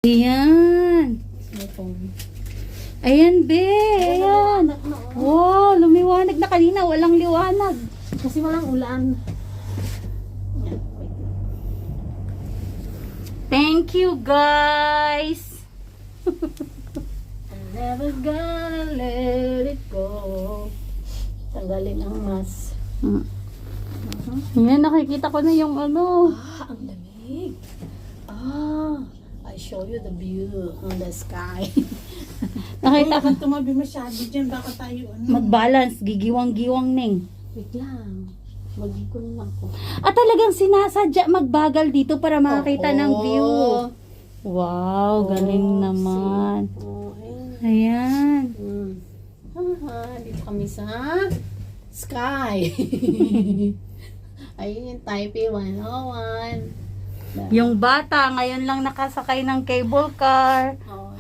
Ayan. Ayan, be. Ayan. Wow, lumiwanag na kanina. Walang liwanag. Kasi walang ulan. Thank you, guys. I'm never gonna let it go. Tanggalin ang mask. Ayan, nakikita ko na yung ano. Ah, ang lamig. I show you the view on the sky. Nakita ko. Bakit tumabi masyado dyan? Baka tayo ano? Mag-balance. Gigiwang-giwang, Neng. Wait lang. Mag-ikon lang ako. At talagang sinasadya magbagal dito para makakita ng view. Wow, galing naman. Ayan. Dito kami sa sky. Ayun yung Taipei 101. Yung bata, ngayon lang nakasakay ng cable car. Oh,